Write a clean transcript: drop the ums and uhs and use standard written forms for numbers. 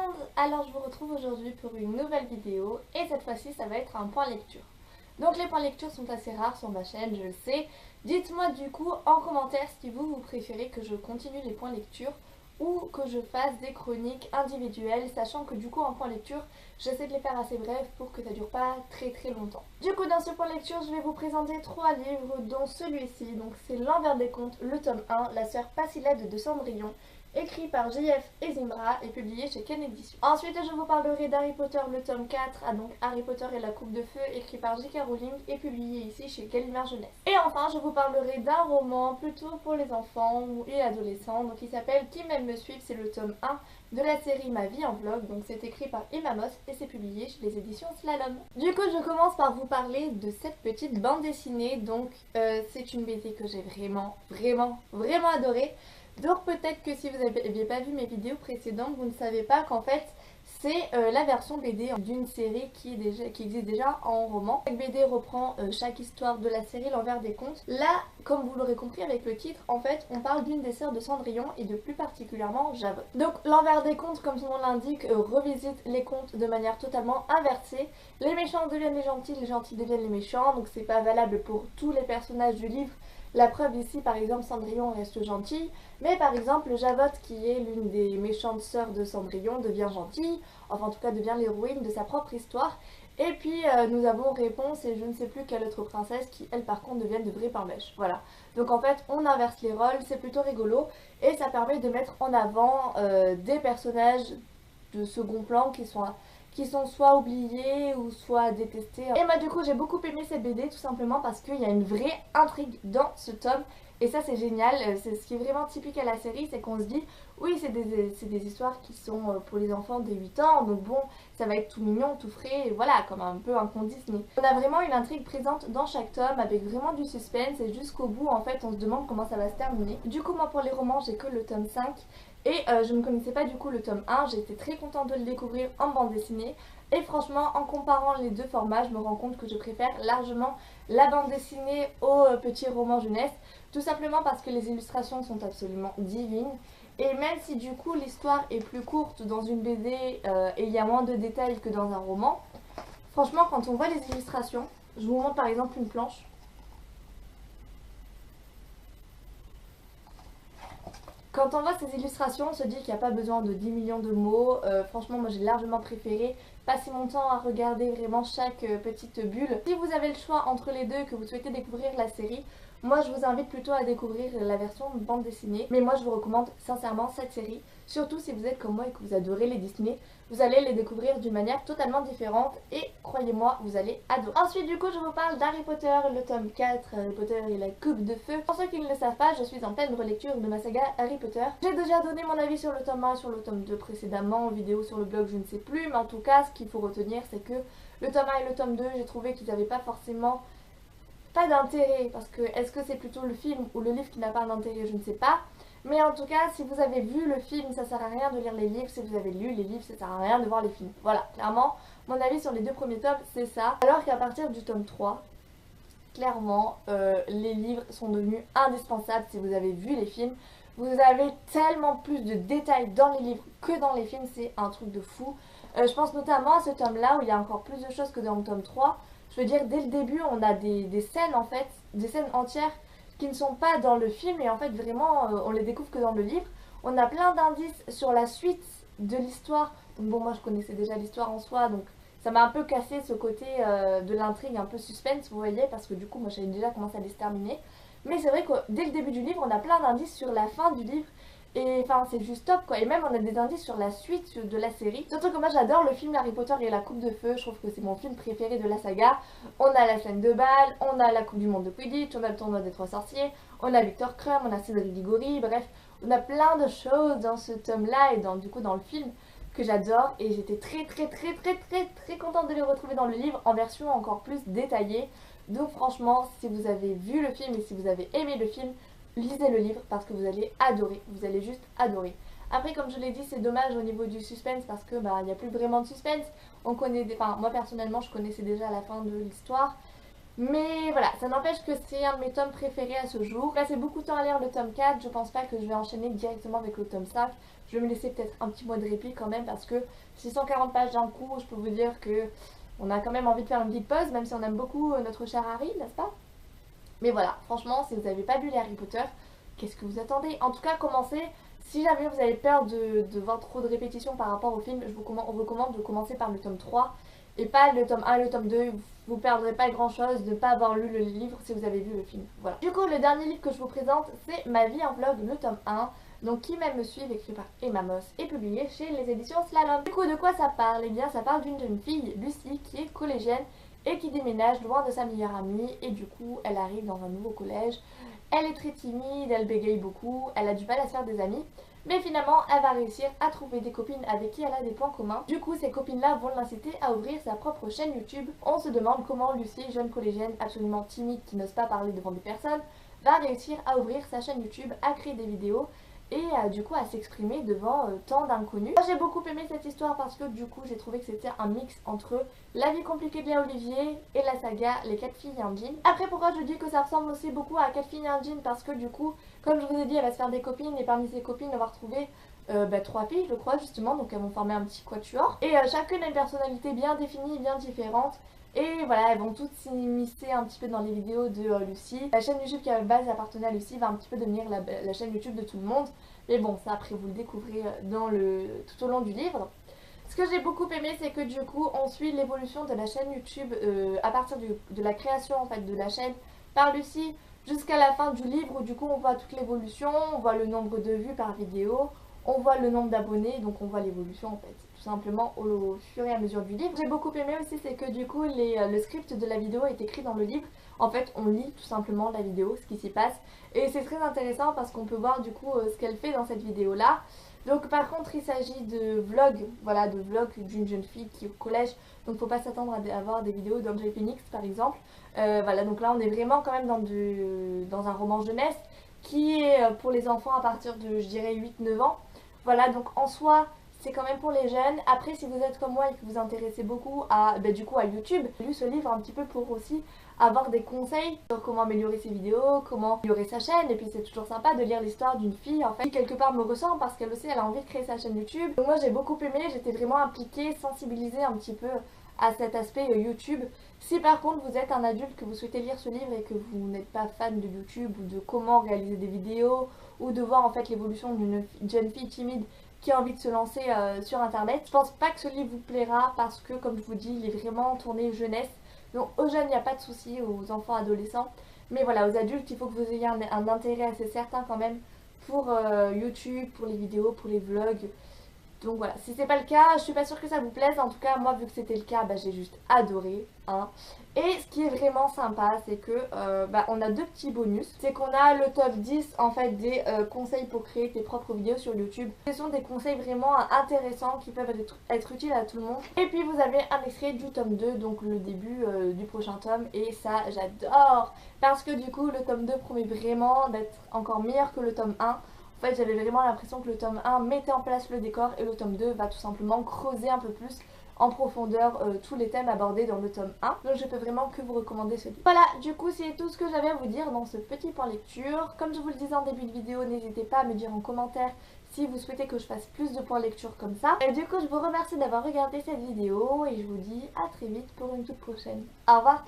monde! Alors je vous retrouve aujourd'hui pour une nouvelle vidéo et cette fois-ci ça va être un point lecture. Donc les points lecture sont assez rares sur ma chaîne, je le sais. Dites-moi du coup en commentaire si vous préférez que je continue les points lecture ou que je fasse des chroniques individuelles, sachant que du coup en point lecture j'essaie de les faire assez brefs pour que ça dure pas très longtemps. Du coup dans ce point lecture je vais vous présenter 3 livres dont celui-ci, donc c'est L'Envers des Contes, le tome 1, La sœur Passilède de Cendrillon, écrit par J.F. et Zimbra et publié chez Ken Éditions. Ensuite je vous parlerai d'Harry Potter le tome 4, donc Harry Potter et la Coupe de Feu, écrit par J.K. Rowling et publié ici chez Gallimard Jeunesse. Et enfin je vous parlerai d'un roman plutôt pour les enfants et adolescents, donc il s'appelle Qui m'aime me suivre, c'est le tome 1 de la série Ma vie en vlog, donc c'est écrit par Emma Moss et c'est publié chez les éditions Slalom. Du coup je commence par vous parler de cette petite bande dessinée, donc c'est une BD que j'ai vraiment adorée. Donc peut-être que si vous n'aviez pas vu mes vidéos précédentes, vous ne savez pas qu'en fait c'est la version BD d'une série qui existe déjà en roman. Chaque BD reprend chaque histoire de la série L'Envers des Contes. Là, comme vous l'aurez compris avec le titre, en fait on parle d'une des sœurs de Cendrillon et de plus particulièrement Javotte. Donc L'Envers des Contes, comme son nom l'indique, revisite les contes de manière totalement inversée. Les méchants deviennent les gentils deviennent les méchants, donc c'est pas valable pour tous les personnages du livre. La preuve ici, par exemple, Cendrillon reste gentille, mais par exemple Javotte, qui est l'une des méchantes sœurs de Cendrillon, devient gentille, enfin en tout cas devient l'héroïne de sa propre histoire. Et puis nous avons Réponse et je ne sais plus quelle autre princesse qui, elles par contre, deviennent de vraies pain-bêches. Voilà. Donc en fait, on inverse les rôles, c'est plutôt rigolo, et ça permet de mettre en avant des personnages de second plan qui sont soit oubliés ou soit détestés. Et moi du coup j'ai beaucoup aimé cette BD tout simplement parce qu'il y a une vraie intrigue dans ce tome et ça c'est génial. C'est ce qui est vraiment typique à la série, c'est qu'on se dit oui c'est des histoires qui sont pour les enfants dès 8 ans, donc bon ça va être tout mignon, tout frais, et voilà, comme un peu un conte Disney. On a vraiment une intrigue présente dans chaque tome avec vraiment du suspense et jusqu'au bout en fait on se demande comment ça va se terminer. Du coup moi pour les romans j'ai que le tome 5. Et je ne connaissais pas du coup le tome 1, j'ai été très contente de le découvrir en bande dessinée. Et franchement, en comparant les deux formats, je me rends compte que je préfère largement la bande dessinée au petit roman jeunesse. Tout simplement parce que les illustrations sont absolument divines. Et même si du coup l'histoire est plus courte dans une BD et il y a moins de détails que dans un roman, franchement quand on voit les illustrations, je vous montre par exemple une planche. Quand on voit ces illustrations, on se dit qu'il n'y a pas besoin de 10 millions de mots. Franchement, moi j'ai largement préféré passer mon temps à regarder vraiment chaque petite bulle. Si vous avez le choix entre les deux et que vous souhaitez découvrir la série, moi je vous invite plutôt à découvrir la version bande dessinée. Mais moi je vous recommande sincèrement cette série. Surtout si vous êtes comme moi et que vous adorez les Disney, vous allez les découvrir d'une manière totalement différente et croyez-moi, vous allez adorer. Ensuite du coup je vous parle d'Harry Potter, le tome 4, Harry Potter et la Coupe de Feu. Pour ceux qui ne le savent pas, je suis en pleine relecture de ma saga Harry Potter. J'ai déjà donné mon avis sur le tome 1 et sur le tome 2 précédemment, en vidéo sur le blog, je ne sais plus, mais en tout cas ce qu'il faut retenir c'est que le tome 1 et le tome 2, j'ai trouvé qu'ils n'avaient pas forcément d'intérêt, parce que est-ce que c'est plutôt le film ou le livre qui n'a pas d'intérêt, je ne sais pas. Mais en tout cas, si vous avez vu le film, ça sert à rien de lire les livres. Si vous avez lu les livres, ça sert à rien de voir les films. Voilà, clairement, mon avis sur les deux premiers tomes, c'est ça. Alors qu'à partir du tome 3, clairement, les livres sont devenus indispensables si vous avez vu les films. Vous avez tellement plus de détails dans les livres que dans les films, c'est un truc de fou. Je pense notamment à ce tome-là où il y a encore plus de choses que dans le tome 3. Je veux dire, dès le début, on a des scènes en fait, des scènes entières qui ne sont pas dans le film et en fait vraiment on les découvre que dans le livre. On a plein d'indices sur la suite de l'histoire. Donc bon, moi je connaissais déjà l'histoire en soi, donc ça m'a un peu cassé ce côté de l'intrigue, un peu suspense, vous voyez, parce que du coup moi je savais déjà comment ça allait se terminer. Mais c'est vrai que dès le début du livre, on a plein d'indices sur la fin du livre. Et enfin c'est juste top quoi, et même on a des indices sur la suite de la série. Surtout que moi j'adore le film Harry Potter et la Coupe de Feu, je trouve que c'est mon film préféré de la saga. On a la scène de bal, on a la Coupe du Monde de Quidditch, on a le tournoi des 3 sorciers, on a Victor Krum, on a Cédric Diggory, bref, on a plein de choses dans ce tome là et du coup dans le film que j'adore. Et j'étais très contente de les retrouver dans le livre en version encore plus détaillée. Donc franchement, si vous avez vu le film et si vous avez aimé le film, lisez le livre parce que vous allez adorer, vous allez juste adorer. Après comme je l'ai dit, c'est dommage au niveau du suspense parce que il n'y a plus vraiment de suspense. On connaît moi personnellement je connaissais déjà la fin de l'histoire. Mais voilà, ça n'empêche que c'est un de mes tomes préférés à ce jour. Là, c'est beaucoup de temps à lire le tome 4, je pense pas que je vais enchaîner directement avec le tome 5. Je vais me laisser peut-être un petit mois de répit quand même parce que 640 pages d'un coup, je peux vous dire que on a quand même envie de faire une petite pause, même si on aime beaucoup notre cher Harry, n'est-ce pas? Mais voilà, franchement, si vous n'avez pas lu les Harry Potter, qu'est-ce que vous attendez? En tout cas, commencez. Si jamais vous avez peur de voir trop de répétitions par rapport au film, on vous recommande de commencer par le tome 3 et pas le tome 1 et le tome 2. Vous perdrez pas grand chose de ne pas avoir lu le livre si vous avez vu le film. Voilà. Du coup, le dernier livre que je vous présente, c'est Ma vie en vlog, le tome 1. Donc, Qui m'aime me suivre, écrit par Emma Moss et publié chez les éditions Slalom. Du coup, de quoi ça parle? Eh bien, ça parle d'une jeune fille, Lucie, qui est collégienne et qui déménage loin de sa meilleure amie, et du coup elle arrive dans un nouveau collège. Elle est très timide, elle bégaye beaucoup, elle a du mal à se faire des amis, mais finalement elle va réussir à trouver des copines avec qui elle a des points communs. Du coup ces copines là vont l'inciter à ouvrir sa propre chaîne YouTube. On se demande comment Lucie, jeune collégienne absolument timide qui n'ose pas parler devant des personnes, va réussir à ouvrir sa chaîne YouTube, à créer des vidéos et du coup à s'exprimer devant tant d'inconnus. Moi j'ai beaucoup aimé cette histoire parce que du coup j'ai trouvé que c'était un mix entre la vie compliquée de Léa Olivier et la saga Les 4 filles et un jean. Après pourquoi je dis que ça ressemble aussi beaucoup à 4 filles et un jean, parce que du coup comme je vous ai dit elle va se faire des copines et parmi ses copines on va retrouver 3 filles je crois justement, donc elles vont former un petit quatuor et chacune a une personnalité bien définie, bien différente. Et voilà, elles vont toutes s'immiscer un petit peu dans les vidéos de Lucie. La chaîne YouTube qui à la base appartenait à Lucie va un petit peu devenir la chaîne YouTube de tout le monde. Mais bon, ça après vous le découvrez tout au long du livre. Ce que j'ai beaucoup aimé, c'est que du coup on suit l'évolution de la chaîne YouTube à partir de la création en fait de la chaîne par Lucie jusqu'à la fin du livre, où du coup on voit toute l'évolution, on voit le nombre de vues par vidéo, on voit le nombre d'abonnés, donc on voit l'évolution en fait, tout simplement au fur et à mesure du livre. J'ai beaucoup aimé aussi, c'est que du coup le script de la vidéo est écrit dans le livre. En fait, on lit tout simplement la vidéo, ce qui s'y passe. Et c'est très intéressant parce qu'on peut voir du coup ce qu'elle fait dans cette vidéo-là. Donc par contre, il s'agit de vlog, voilà, de vlog d'une jeune fille qui est au collège. Donc faut pas s'attendre à avoir des vidéos d'Angel Phoenix par exemple. Voilà, donc là on est vraiment quand même dans un roman jeunesse qui est pour les enfants à partir de, je dirais, 8-9 ans. Voilà, donc en soi, c'est quand même pour les jeunes. Après, si vous êtes comme moi et que vous vous intéressez beaucoup à, du coup, à YouTube, j'ai lu ce livre un petit peu pour aussi avoir des conseils sur comment améliorer ses vidéos, comment améliorer sa chaîne. Et puis c'est toujours sympa de lire l'histoire d'une fille en fait qui quelque part me ressent, parce qu'elle aussi elle a envie de créer sa chaîne YouTube. Donc moi j'ai beaucoup aimé, j'étais vraiment impliquée, sensibilisée un petit peu à cet aspect YouTube. Si par contre vous êtes un adulte, que vous souhaitez lire ce livre et que vous n'êtes pas fan de YouTube ou de comment réaliser des vidéos ou de voir en fait l'évolution d'une jeune fille timide qui a envie de se lancer sur internet, je pense pas que ce livre vous plaira, parce que comme je vous dis, il est vraiment tourné jeunesse. Donc aux jeunes il n'y a pas de souci, aux enfants, adolescents, mais voilà, aux adultes il faut que vous ayez un intérêt assez certain quand même pour YouTube, pour les vidéos, pour les vlogs. Donc voilà, si c'est pas le cas, je suis pas sûre que ça vous plaise. En tout cas, moi, vu que c'était le cas, j'ai juste adoré. Hein. Et ce qui est vraiment sympa, c'est que on a 2 petits bonus. C'est qu'on a le top 10 en fait des conseils pour créer tes propres vidéos sur YouTube. Ce sont des conseils vraiment intéressants qui peuvent être utiles à tout le monde. Et puis vous avez un extrait du tome 2, donc le début du prochain tome. Et ça, j'adore, parce que du coup, le tome 2 promet vraiment d'être encore meilleur que le tome 1. En fait, j'avais vraiment l'impression que le tome 1 mettait en place le décor et le tome 2 va tout simplement creuser un peu plus en profondeur tous les thèmes abordés dans le tome 1. Donc je peux vraiment que vous recommander ce livre. Voilà, du coup c'est tout ce que j'avais à vous dire dans ce petit point lecture. Comme je vous le disais en début de vidéo, n'hésitez pas à me dire en commentaire si vous souhaitez que je fasse plus de points lecture comme ça. Et du coup je vous remercie d'avoir regardé cette vidéo et je vous dis à très vite pour une toute prochaine. Au revoir.